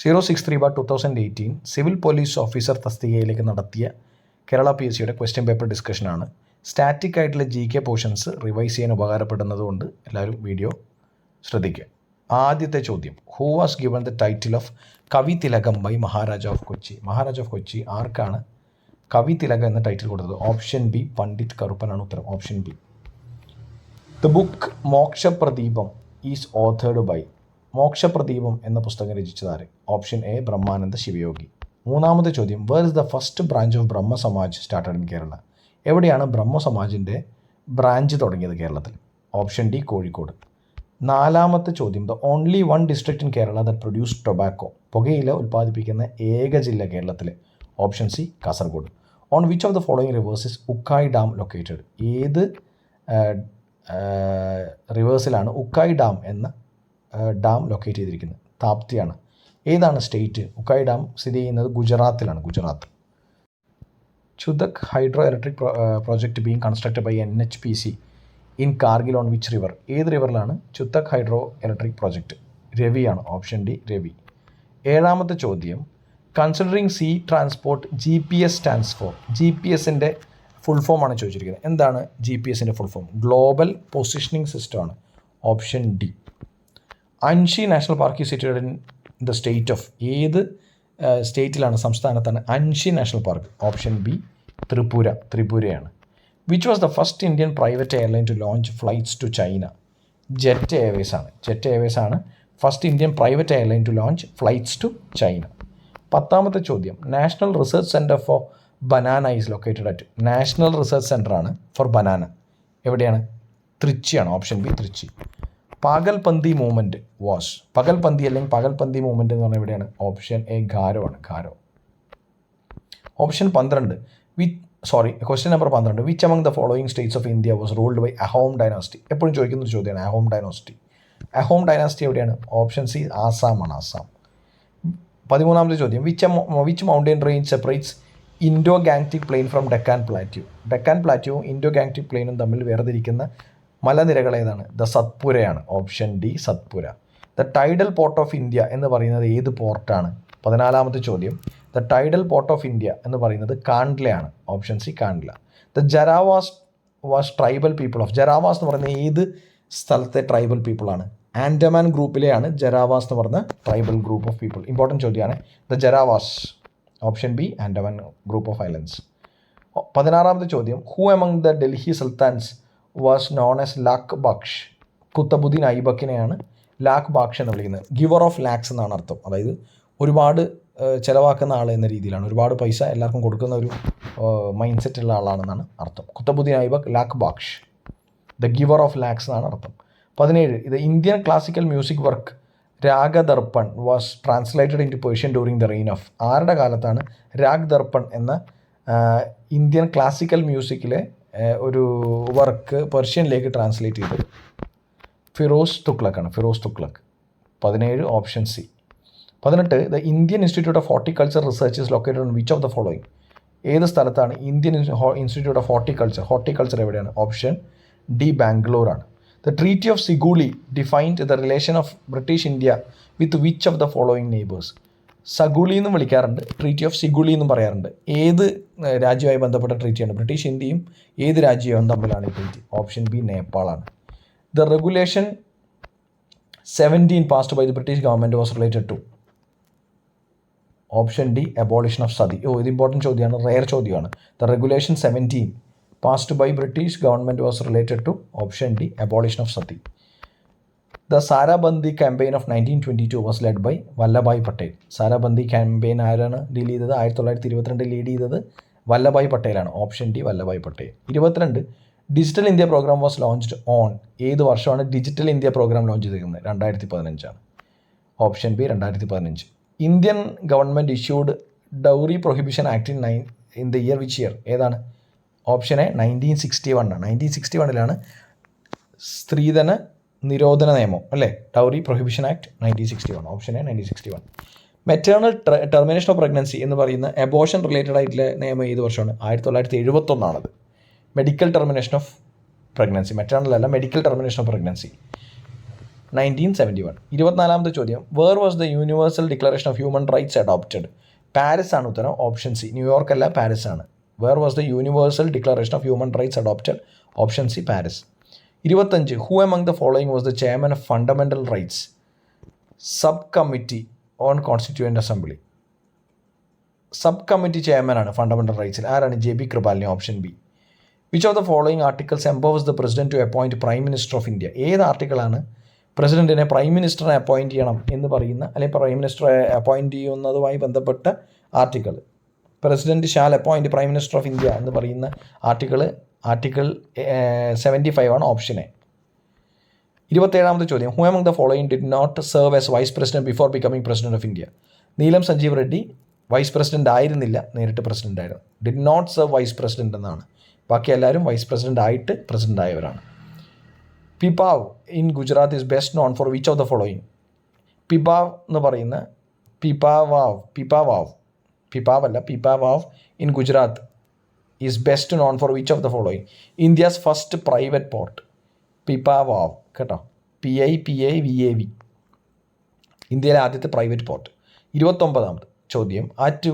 063/2018 civil police officer തസ്തികയിലേക്ക് നടത്തിയ കേരള PSCയുടെ ക്വസ്റ്റ്യൻ പേപ്പർ ഡിസ്കഷനാണ്. സ്റ്റാറ്റിക് ആയിട്ടുള്ള GK പോർഷൻസ് റിവൈസ് ചെയ്യാൻ ഉപകാരപ്പെടുന്നതുകൊണ്ട് എല്ലാവരും വീഡിയോ ശ്രദ്ധിക്കുക. ആദ്യത്തെ ചോദ്യം, who was given the title of Kavi Thilakam by Maharaja of Kochi? Maharaja of Kochi ആർക്കാണ് കവി തിലകം എന്ന ടൈറ്റിൽ കൊടുത്തത്? ഓപ്ഷൻ ബി പണ്ഡിറ്റ് കറുപ്പനാണ് ഉത്തരം. Option B. The book Mokshapradeepam is authored by? Mokshapradeepam എന്ന പുസ്തകം രചിച്ചതാര്? Option A Brahmananda Sivayogi. മൂന്നാമത്തെ ചോദ്യം, where is the first branch of Brahmo Samaj started in Kerala? എവിടെയാണ് ബ്രഹ്മ സമാജിൻ്റെ ബ്രാഞ്ച് തുടങ്ങിയത് കേരളത്തിൽ? Option D Kozhikode. നാലാമത്തെ ചോദ്യം, the only one district in Kerala that produce tobacco? പുകയില ഉൽപ്പാദിപ്പിക്കുന്ന ഏക ജില്ല കേരളത്തിലെ? Option C Kasaragod. On which of the following rivers is Ukai dam located? ഏത് റിവേഴ്സിലാണ് ഉക്കായ് ഡാം എന്ന ഡാം ലൊക്കേറ്റ് ചെയ്തിരിക്കുന്നത്? താപ്തിയാണ്. ഏതാണ് സ്റ്റേറ്റ്? ഉക്കായ് ഡാം സ്ഥിതി ചെയ്യുന്നത് ഗുജറാത്തിലാണ്. Gujarat. Chutak hydro electric project being constructed by NHPC in Kargil on which river? ഏത് റിവറിലാണ് ചുതക് ഹൈഡ്രോ ഇലക്ട്രിക് പ്രോജക്റ്റ്? രവിയാണ്. Option D Ravi. ഏഴാമത്തെ ചോദ്യം, considering sea transport GPS stands for? GPS-ൻ്റെ ഫുൾ ഫോം ആണ് ചോദിച്ചിരിക്കുന്നത്. എന്താണ് GPS-ൻ്റെ full form? Global positioning system ആണ്. Option D. Anshi national park is situated in the state of? ഏത് സ്റ്റേറ്റിലാണ്, സംസ്ഥാനത്താണ് Anshi national park? Option B Tripura. ത്രിപുരയാണ്. Which was the first Indian private airline to launch flights to China? Jet Airways ആണ്. Jet Airways ആണ് first Indian private airline to launch flights to China. പത്താമത്തെ ചോദ്യം, national research centre for banana is located at? National research സെൻറ്ററാണ് for banana. എവിടെയാണ്? തൃച്ചിയാണ്. Option B Trichy. Pagalpanthi movement was? Pagalpanthi അല്ലെങ്കിൽ Pagalpanthi movement എന്ന് പറഞ്ഞാൽ എവിടെയാണ്? ഓപ്ഷൻ എ ഗാരോ ആണ്. Garo. Option 12, question number 12, which among the following states of India was ruled by Ahom dynasty? എപ്പോഴും ചോദിക്കുന്ന ഒരു ചോദ്യമാണ് അഹോം ഡൈനാസ്റ്റി. അഹോം ഡൈനാസ്റ്റി എവിടെയാണ്? ഓപ്ഷൻ സി ആസാമാണ്. ആസാം. 13ാമത്തെ ചോദ്യം, which mountain range separates Indo Gangetic plain from Deccan plateau? Deccan പ്ലാറ്റ്യൂവും ഇൻഡോ ഗാങ്റ്റിക് പ്ലെയിനും തമ്മിൽ വേർതിരിക്കുന്ന മലനിരകൾ ഏതാണ്? ദ സത്പുരയാണ്. Option D Satpura. The tidal port of India എന്ന് പറയുന്നത് ഏത് പോർട്ടാണ്? 14ാമത്തെ ചോദ്യം, the tidal port of India എന്ന് പറയുന്നത് കാണ്ട്ലയാണ്. Option C Kandla. The Jarawas was tribal people of? Jarawas എന്ന് പറയുന്നത് ഏത് സ്ഥലത്തെ ട്രൈബൽ പീപ്പിളാണ്? ആൻഡമാൻ ഗ്രൂപ്പിലെയാണ് ജരാവാസ് എന്ന് പറഞ്ഞ tribal group of people. Important ചോദ്യമാണ്. The Jarawas. Option B Andaman group of islands. 16ാമത്തെ ചോദ്യം, who among the Delhi sultans was known as Lakh Bakhsh? കുത്തബുദ്ദീൻ ഐബക്കിനെയാണ് ലാക്ക് ബാക്ഷ് എന്ന് വിളിക്കുന്നത്. ഗിവർ ഓഫ് ലാക്സ് എന്നാണ് അർത്ഥം. അതായത് ഒരുപാട് ചിലവാക്കുന്ന ആൾ എന്ന രീതിയിലാണ്. ഒരുപാട് പൈസ എല്ലാവർക്കും കൊടുക്കുന്ന ഒരു മൈൻഡ് സെറ്റ് ഉള്ള ആളാണെന്നാണ് അർത്ഥം. Qutbuddin Aibak Lakh Bakhsh, the giver of lakhs എന്നാണ് അർത്ഥം. 17, ഇത് Indian classical music work Ragadarpan was translated into Persian during the reign of? ആരുടെ കാലത്താണ് രാഗദർപ്പൺ എന്ന ഇന്ത്യൻ ക്ലാസിക്കൽ മ്യൂസിക്കിലെ ഒരു വർക്ക് പെർഷ്യനിലേക്ക് ട്രാൻസ്ലേറ്റ് ചെയ്തത്? ഫിറോസ് തുഗ്ലക്കാണ്. Firoz Tughlaq. 17 option C. 18, the Indian institute of horticulture research is located on which of the following? ഏത് സ്ഥലത്താണ് Indian institute of horticulture? Horticulture എവിടെയാണ്? ഓപ്ഷൻ ഡി ബാംഗ്ലൂരാണ്. The treaty of Sugauli defined the relation of British India with which of the following neighbours? Sugauli എന്നും വിളിക്കാറുണ്ട്, treaty of സിഗുളി എന്നും പറയാറുണ്ട്. ഏത് രാജ്യവുമായി ബന്ധപ്പെട്ട ട്രീറ്റിയാണ്? ബ്രിട്ടീഷ് ഇന്ത്യയും ഏത് രാജ്യവും തമ്മിലാണ് ഈ ട്രീറ്റി? ഓപ്ഷൻ ബി നേപ്പാളാണ്. The regulation 17 passed by the British government was related to? Option D abolition of sati. ഇത് ഇമ്പോർട്ടൻറ്റ് ചോദ്യമാണ്, റെയർ ചോദ്യമാണ്. The regulation 17 passed by British government was related to? Option D abolition of sati. The Sarabandi campaign of 1922 was led by Vallabhbhai Patel. Sarabandi campaign ആരാണ് deal ചെയ്തത്? 1922 lead ചെയ്തത് വല്ലഭായ് പട്ടേലാണ്. Option D Vallabhbhai Patel. 22, digital India programme was launched on? ഏത് വർഷമാണ് digital India programme launch ചെയ്തിരിക്കുന്നത്? 2015 ആണ്. Option B 2015. Indian government issued dowry prohibition act in the year which year? ഏതാണ്? Option A 1961 ആണ്. 1961 സ്ത്രീധന നിരോധന നിയമം അല്ലേ? Dowry prohibition act 1961. Option A 1961. Maternal termination of pregnancy എന്ന് പറയുന്ന അബോർഷൻ റിലേറ്റഡ് ആയിട്ടുള്ള നിയമം ഏത് വർഷമാണ്? 1971 medical termination of pregnancy. Maternal അല്ല, മെഡിക്കൽ ടെർമിനേഷൻ ഓഫ് പ്രഗ്നൻസി. 1971. 24ാമത്തെ ചോദ്യം, where was the universal declaration of human rights adopted? Paris ആണ് ഉത്തരം, ഓപ്ഷൻ സി. ന്യൂയോർക്ക് അല്ല, പാരീസ് ആണ്. Where was the universal declaration of human rights adopted? Option C, Paris. 25, who among the following was the chairman of fundamental rights subcommittee on constituent assembly? Subcommittee ചെയർമാനാണ് fundamental റൈറ്റ്സിൽ. ആരാണ്? JB Kripalani, option B. Which of the following articles empowers the president to appoint prime minister of India? ഏത് ആർട്ടിക്കിളാണ് പ്രസിഡന്റിനെ prime മിനിസ്റ്ററെ appoint ചെയ്യണം എന്ന് പറയുന്ന, അല്ലെങ്കിൽ prime മിനിസ്റ്ററെ appoint ചെയ്യുന്നതുമായി ബന്ധപ്പെട്ട article? President shall appoint prime minister of India എന്ന് പറയുന്ന ആർട്ടിക്കിൾ 75 ആണ്, ഓപ്ഷൻ എ. 27ാമത്തെ ചോദ്യം, who among the following did not serve as vice president before becoming president of India? Neelam Sanjiva Reddy vice president ആയിരുന്നില്ല, നേരിട്ട് പ്രസിഡന്റ് ആയിരുന്നു. Did not serve vice president എന്നാണ്. ബാക്കി എല്ലാവരും വൈസ് പ്രസിഡന്റ് ആയിട്ട് പ്രസിഡന്റ് ആയവരാണ്. Pipav in Gujarat is best known for which of the following? പിപാവ് എന്ന് പറയുന്ന Pipavav in Gujarat is best known for which of the following? India's first private port. Pipavav കേട്ടോ, PIPAVAV, ഇന്ത്യയിലെ ആദ്യത്തെ പ്രൈവറ്റ് പോർട്ട്. 29ാമത് ചോദ്യം, at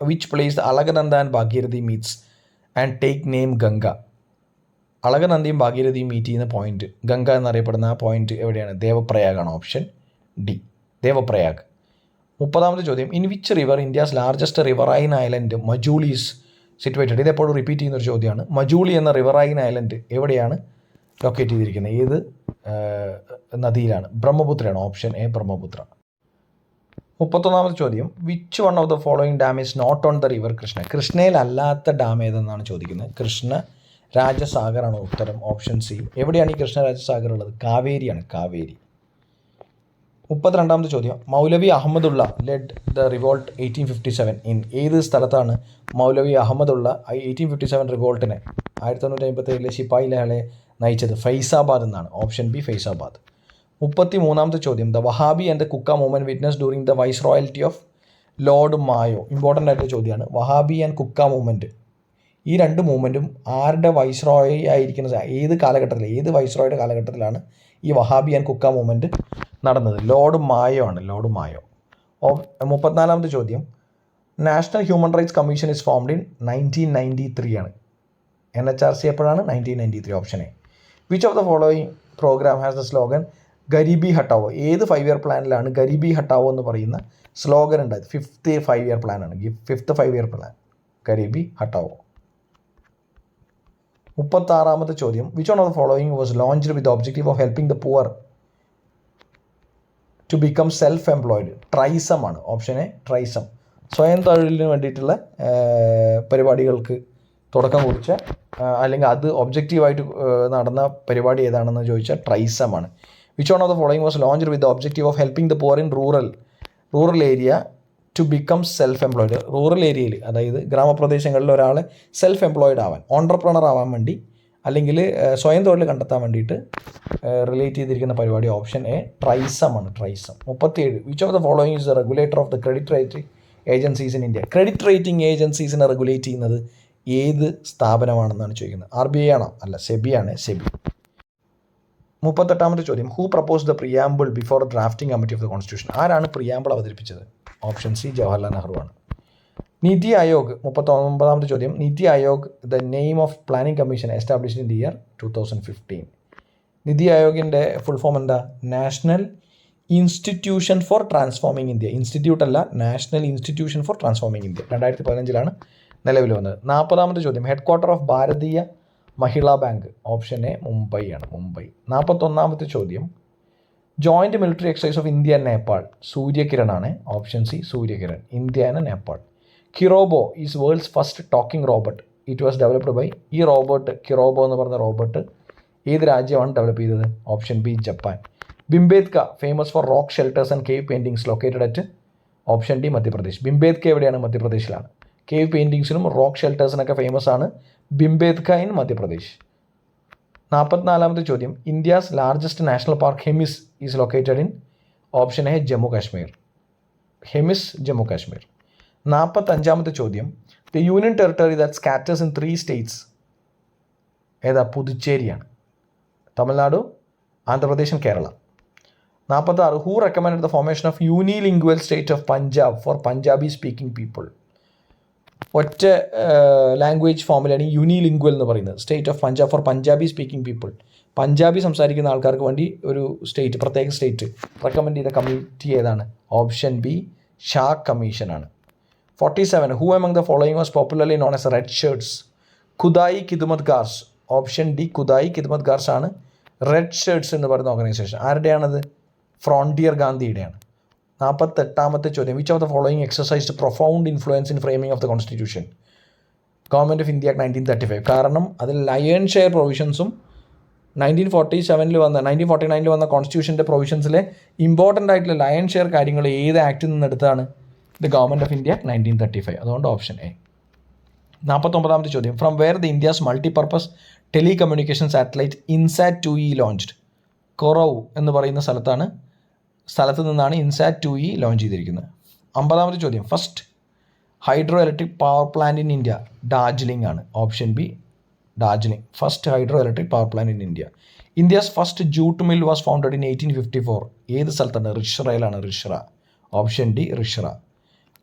which place Alaknanda and Bhagirathi meets and take name Ganga? അളകനന്ദയും ഭാഗീരഥിയും meet ചെയ്യുന്ന പോയിന്റ്, ഗംഗ എന്നറിയപ്പെടുന്ന ആ പോയിന്റ് എവിടെയാണ്? ദേവപ്രയാഗാണ്, ഓപ്ഷൻ ഡി, ദേവപ്രയാഗ്. 30ാമത്തെ ചോദ്യം, in which river India's largest riverine island Majuli is situated? ഇതെപ്പോഴും റിപ്പീറ്റ് ചെയ്യുന്നൊരു ചോദ്യമാണ്. മജൂളി എന്ന റിവറൈൻ ഐലൻഡ് എവിടെയാണ് ലൊക്കേറ്റ് ചെയ്തിരിക്കുന്നത്? ഏത് നദിയിലാണ്? ബ്രഹ്മപുത്രയാണ്, ഓപ്ഷൻ എ, ബ്രഹ്മപുത്ര. 31ാമത്തെ ചോദ്യം, which one of the following dam is not on the river Krishna? കൃഷ്ണയിലല്ലാത്ത ഡാം ഏതെന്നാണ് ചോദിക്കുന്നത്. കൃഷ്ണ രാജസാഗറാണ് ഉത്തരം, ഓപ്ഷൻ സി. എവിടെയാണ് ഈ കൃഷ്ണ രാജസാഗർ ഉള്ളത്? കാവേരിയാണ്, കാവേരി. 32ാമത്തെ ചോദ്യം, Maulvi Ahmadullah led the revolt 1857 in? ഏത് സ്ഥലത്താണ് മൗലവി അഹമ്മദുള്ള 1857 റിവോൾട്ടിനെ 1957 ശിപ്പായി ലഹളയെ നയിച്ചത്? ഫൈസാബാദ് എന്നാണ്, ഓപ്ഷൻ ബി, ഫൈസാബാദ്. 33ാമത്തെ ചോദ്യം, the Wahabi and the Kuka movement witness during the viceroyalty of lord Mayo? Important ആയിട്ടുള്ള ചോദ്യമാണ്. വഹാബി ആൻഡ് കുക്ക മൂവ്മെൻറ്റ്, ഈ രണ്ട് മൂവ്മെൻറ്റും ആരുടെ വൈസ് റോയ് ആയിരിക്കുന്ന, ഏത് കാലഘട്ടത്തിൽ, ഏത് വൈസ് റോയുടെ കാലഘട്ടത്തിലാണ് ഈ വഹാബി ആൻഡ് കുക്ക മൂവ്മെൻറ്റ് നടന്നത്? ലോർഡ് മായോ ആണ്, ലോർഡ് മായോ. 34ാമത്തെ ചോദ്യം, national human rights commission is formed in 1993 ആണ്. NHRC എപ്പോഴാണ്? 1993, option A. Which of the following program has the slogan garibi hatao? ഏത് 5 ഇയർ പ്ലാനിലാണ് ഗരീബി ഹട്ടാവോ എന്ന് പറയുന്ന സ്ലോഗൻ ഉണ്ടായത്? 5th 5 ഇയർ പ്ലാനാണ്, 5th 5 year plan, Garibi Hatao. 36ാമത്തെ ചോദ്യം, which one of the following was launched with the objective of helping the poor to become self employed? TRYSEM ആണ്, option A, TRYSEM. സ്വയം തൊഴിലിന് വേണ്ടിയിട്ടുള്ള പരിപാടികൾക്ക് തുടക്കം കുറിച്ച, അല്ലെങ്കിൽ അത് ഒബ്ജക്റ്റീവായിട്ട് നടന്ന പരിപാടി ഏതാണെന്ന് ചോദിച്ചാൽ ട്രൈസമാണ്. Which one of the following was launched with the objective of helping the poor in rural area to become self employed? Rural ഏരിയയിൽ, അതായത് ഗ്രാമപ്രദേശങ്ങളിൽ ഒരാൾ സെൽഫ് എംപ്ലോയിഡ് ആവാൻ, ഓൺട്രപ്രണർ ആവാൻ വേണ്ടി, അല്ലെങ്കിൽ സ്വയം തൊഴിൽ കണ്ടെത്താൻ വേണ്ടിയിട്ട് റിലേറ്റ് ചെയ്തിരിക്കുന്ന പരിപാടി, ഓപ്ഷൻ എ, ട്രൈസം ആണ്, TRYSEM. 37, which of the following is the regulator of the credit rating agencies in India? Credit rating ഏജൻസീസിനെ റെഗുലേറ്റ് ചെയ്യുന്നത് ഏത് സ്ഥാപനമാണെന്നാണ് ചോദിക്കുന്നത്. RBI ആണോ? അല്ല, സെബി ആണ്, സെബി. 38ാമത്തെ ചോദ്യം, who propose the preamble before drafting committee of the constitution? ആരാണ് പ്രിയാമ്പിൾ അവതരിപ്പിച്ചത്? ഓപ്ഷൻ സി, ജവഹർലാൽ നെഹ്റു ആണ്. നീതി ആയോഗ്, 39ാമത്തെ ചോദ്യം, Niti Aayog the name of planning commission established in the year 2015? Niti ആയോഗിൻ്റെ ഫുൾ ഫോം എന്താ? National institution for transforming India. Institute അല്ല, national institution for transforming India. 2015 നിലവിൽ വന്നത്. 40ാമത്തെ ചോദ്യം, headquarter of Bharatiya Mahila bank? Option A, Mumbai ആണ്, മുംബൈ. 41ാമത്തെ ചോദ്യം, joint military exercise of India and Nepal? Suryakiran ആണ്, option C, Suryakiran. India and Nepal. Kirobo is world's first talking robot. It was developed by, ഈ robot, Kirobo എന്ന് പറഞ്ഞ റോബോട്ട് ഏത് രാജ്യമാണ് ഡെവലപ്പ് ചെയ്തത്? Option B, Japan. Bhimbetka famous for rock shelters and cave paintings located at? Option D, Madhya Pradesh. Bhimbetka എവിടെയാണ്? മധ്യപ്രദേശിലാണ്. Cave പെയിൻറ്റിങ്സിനും rock ഷെൽട്ടേഴ്സിനൊക്കെ ഫേമസ് ആണ് ബിംബേദ്ക ഇൻ മധ്യപ്രദേശ്. 44ാമത്തെ ചോദ്യം, India's largest national park Hemis is located in? Option A, Jammu Kashmir. Hemis, Jammu Kashmir. 45ാമത്തെ ചോദ്യം, the union territory that scatters in 3 states? ഏതാ? പുതുച്ചേരിയാണ്. Tamil Nadu, Andhra Pradesh, Kerala. 46. Who recommended the formation of unilingual state of Punjab for Punjabi speaking people? ഒറ്റ language ഫോമിലാണ് unilingual എന്ന് പറയുന്നത്. State of Punjab for Punjabi speaking people. Punjabi സംസാരിക്കുന്ന ആൾക്കാർക്ക് വേണ്ടി ഒരു സ്റ്റേറ്റ്, പ്രത്യേക സ്റ്റേറ്റ് റെക്കമെൻഡ് ചെയ്ത കമ്മിറ്റി ഏതാണ്? ഓപ്ഷൻ ബി ഷാ കമ്മീഷനാണ്. 47. Who among the following was popularly known as Red Shirts? Khudai Khidmatgars. Option D Khudai Khidmatgars ആണ് റെഡ് ഷർട്ട്സ് എന്ന് പറയുന്ന ഓർഗനൈസേഷൻ. ആരുടെയാണത്? ഫ്രോണ്ടിയർ ഗാന്ധിയുടെയാണ്. 48. ചോദ്യം. Which of the following exercised profound influence in framing of the constitution? Government of India 1935. കാരണം അതിൽ lion share പ്രൊവിഷൻസും 1949 വന്ന കോൺസ്റ്റിറ്റ്യൂഷൻ്റെ പ്രൊവിഷൻസിലെ important ആയിട്ടുള്ള lion share കാര്യങ്ങൾ ഏത് ആക്റ്റിൽ നിന്ന് എടുത്താണ്? The government of India 1935. അതുകൊണ്ട് ഓപ്ഷൻ എ. 49. ചോദ്യം. From where the India's multipurpose telecommunication satellite INSAT 2E launched? കൊറവ് എന്ന് പറയുന്ന സ്ഥലത്ത് നിന്നാണ് ഇൻസാറ്റ് 2E ലോഞ്ച് ചെയ്തിരിക്കുന്നത്. 50. ചോദ്യം. First hydro electric power plant in India? Darjeeling ആണ്. Option B Darjeeling. First hydro electric power plant in India. India's first jute mill was founded in 1854. ഏത് സ്ഥലത്താണ്? റിഷ്റയിലാണ്. റിഷ്റ. Option D Rishra.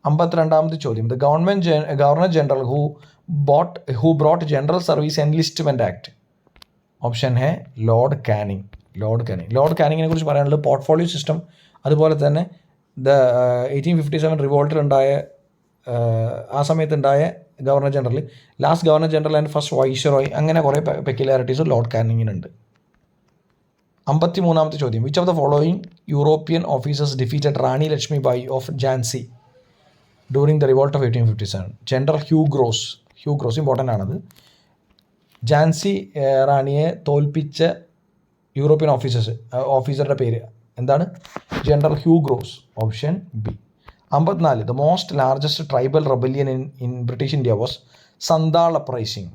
52. ചോദ്യം. The governor general who brought general service enlistment act? Option A lord Canning. Lord കാനിങ്ങിനെ കുറിച്ച് പറയാനുള്ളത് portfolio system, അതുപോലെ തന്നെ 1857 റിവോൾട്ടിലുണ്ടായ ആ സമയത്തുണ്ടായ governor general, last governor general and first viceroy, അങ്ങനെ കുറേ പെക്യുലാരിറ്റീസ് ലോർഡ് കാനിങ്ങിനുണ്ട്. 53. ചോദ്യം. Which of the following European officers defeated Rani Lakshmi Bai of Jhansi during the revolt of 1857? General Hugh Rose important ആണത്. ജാൻസി റാണിയെ തോൽപ്പിച്ച യൂറോപ്യൻ ഓഫീസറുടെ പേര് എന്താണ്? General Hugh Rose. Option B. 54. The most largest tribal rebellion in British India was Santhal uprising.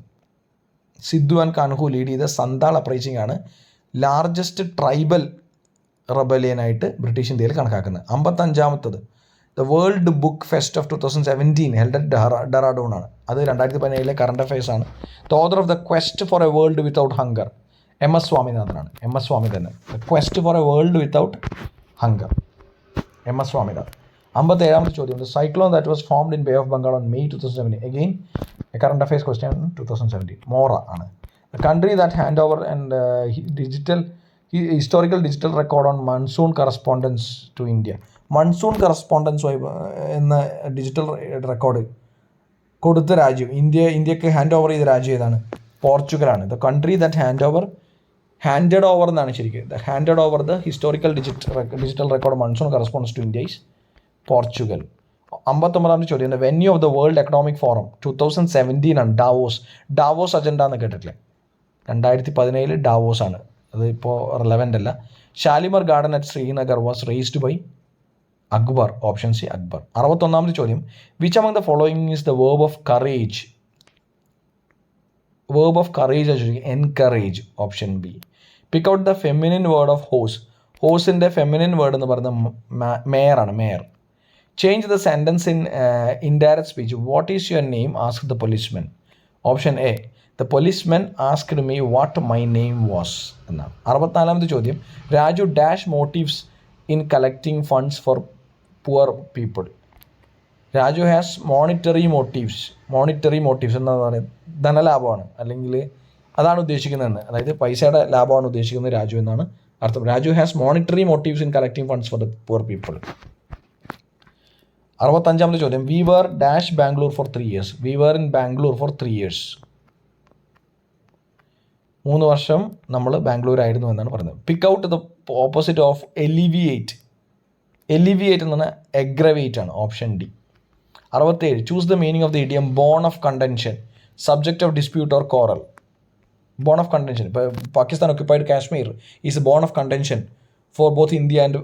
Sidhu and Kanhu lead ചെയ്ത Santhal uprising ആണ് largest tribal റെബല്യനായിട്ട് British ഇന്ത്യയിൽ കണക്കാക്കുന്നത്. 55. The world book fest of 2017 held at Dehradun ആണ്. അത് 2017 കറണ്ട് അഫയേഴ്സ് ആണ്. The author of the quest for A world without hunger? MS സ്വാമിനാഥനാണ്. MS Swaminathan. The quest for A world without hunger, MS Swaminathan. 57. ചോദ്യം. The cyclone that was formed in bay of Bengal on May 2017? Again A current affairs question 2017. Vora ആണ്. The country that hand over and historical digital record on monsoon correspondence to India? Monsoon correspondence എന്ന digital record കൊടുത്ത രാജ്യം, ഇന്ത്യക്ക് hand over ചെയ്ത രാജ്യം ഏതാണ്? പോർച്ചുഗലാണ്. The country that handed over എന്നാണ് ശരിക്കും. The handed over the historical digital record monsoon correspondence to India is Portugal. 59. ചോദ്യം. The venue of the world economic forum 2017 ആണ് ഡാവോസ് അജണ്ട എന്ന് കേട്ടിട്ടില്ലേ? 2017 ഡാവോസ് ആണ്. അത് ഇപ്പോൾ റിലവൻ്റ് അല്ല. Shalimar garden at Srinagar was raised by Akbar. Option C Akbar. 61. ചോദ്യം. Which among the following is the verb of courage? Verb of courage encourage. Option B. Pick out the feminine word of horse. ഹോസിൻ്റെ feminine word എന്ന് പറയുന്നത് mare ആണ്. Mare. Change the sentence in indirect speech. What is your name ask the policemen? Option A the policemen asked me what my name was എന്നാണ്. 64. ചോദ്യം. Raju dash motifs in collecting funds four poor people? Raju has monetary motifs എന്താ പറയുക? ധനലാഭമാണ്, അല്ലെങ്കിൽ അതാണ് ഉദ്ദേശിക്കുന്നതെന്ന്, അതായത് പൈസയുടെ ലാഭമാണ് ഉദ്ദേശിക്കുന്നത് രാജു എന്നാണ് അർത്ഥം. Raju has monetary motives in collecting funds for the poor people. 65. ചോദ്യം. We were dash Bangalore for 3 years? We were in Bangalore for 3 years. 3 വർഷം നമ്മൾ ബാംഗ്ലൂർ ആയിരുന്നു എന്നാണ് പറയുന്നത്. Pick out the opposite of alleviate എന്ന് പറഞ്ഞാൽ എഗ്രവേറ്റ് ആണ്. Option D. 67. Choose the meaning of the idiom bone of contention, subject of dispute or quarrel? Bone of contention, ഇപ്പോൾ Pakistan occupied Kashmir is bone of contention for both India and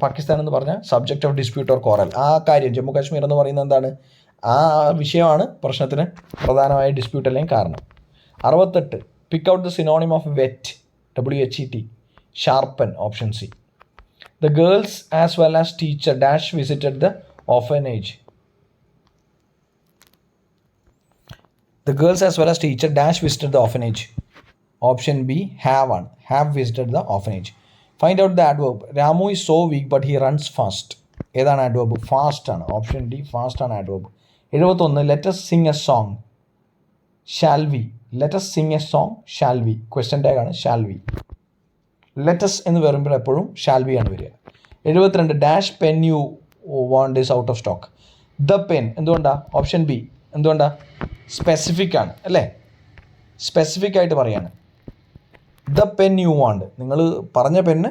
Pakistan എന്ന് പറഞ്ഞാൽ subject of dispute or quarrel. ആ കാര്യം ജമ്മു കാശ്മീർ എന്ന് പറയുന്നത് എന്താണ്? ആ വിഷയമാണ് പ്രശ്നത്തിന് പ്രധാനമായ ഡിസ്പ്യൂട്ട് അല്ലെങ്കിൽ കാരണം. 68. Pick out the synonym of whet, WHET? Sharpen. Option C. The girls as well as teacher dash visited the orphanage? The girls as well as teacher dash visited the orphanage. Option B have visited the orphanage. Find out the adverb. Ramu is so weak but he runs fast. ഏതാണ് adverb? Fast ആണ്. Option D fast ആണ് adverb. 71 let's sing a song. Shall we. Let's sing a song shall we. Question tag ആണ് shall we. Let's എന്ന് പറയുമ്പോൾ എപ്പോഴും shall we ആണ് വരിക. 72 dash pen you want is out of stock. The pen എന്തുകൊണ്ടാണ്? Option B എന്തുകൊണ്ടാണ്? Specific ആണ് അല്ലേ, സ്പെസിഫിക് ആയിട്ട് പറയാണ്. ദ പെൻ യു വാണ്ട്, നിങ്ങൾ പറഞ്ഞ പെന്ന്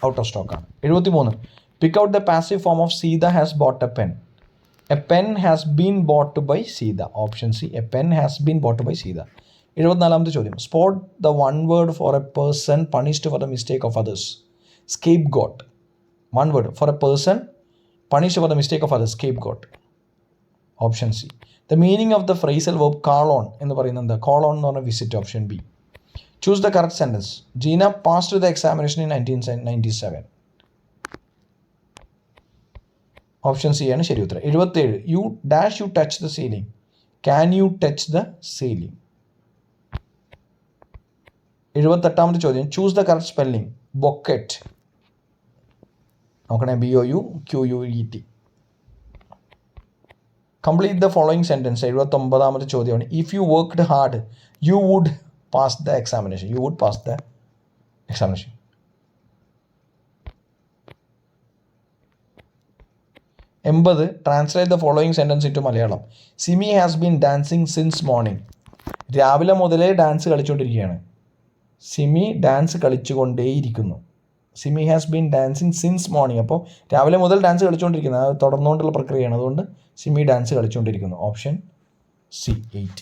ഔട്ട് ഓഫ് സ്റ്റോക്കാണ്. 73 pick out the passive form of Sita has bought a pen. A pen has been bought by Sita. Option C a pen has been bought by Sita. 74 ചോദ്യം. Spot the one word for a person punished for the mistake of others. Scapegoat. One word for a person punished for the mistake of others. Scapegoat. Option C. The meaning of the phrasal verb call on എന്ന് പറയുന്നത് എന്താ? Call on എന്ന് പറഞ്ഞ visit. Option B. Choose the correct sentence. Jeena passed the examination in 1997. Option C ആണ് ശരി ഉത്തരം. 77 you dash you touch the ceiling. Can you touch the ceiling. 78 ചോദ്യം. Choose the correct spelling. Bouquet. നോക്കണേ, BOUQUET. Complete the following sentence. 79 ചോദ്യമാണ്. If you worked hard you would pass the examination. You would pass the examination. 80 translate the following sentence into Malayalam. Simi has been dancing since morning. രാവിലെ മുതലേ dance കളിച്ചുകൊണ്ടിരിക്കുകയാണ്. Simi dance കളിച്ചുകൊണ്ടേയിരിക്കുന്നു. Simi has been dancing since morning. അപ്പോൾ രാവിലെ മുതൽ dance കളിച്ചുകൊണ്ടിരിക്കുന്നത്, അത് തുടർന്നുകൊണ്ടുള്ള പ്രക്രിയയാണ്. അതുകൊണ്ട് സിമി ഡാൻസ് കളിച്ചുകൊണ്ടിരിക്കുന്നു. Option C 8.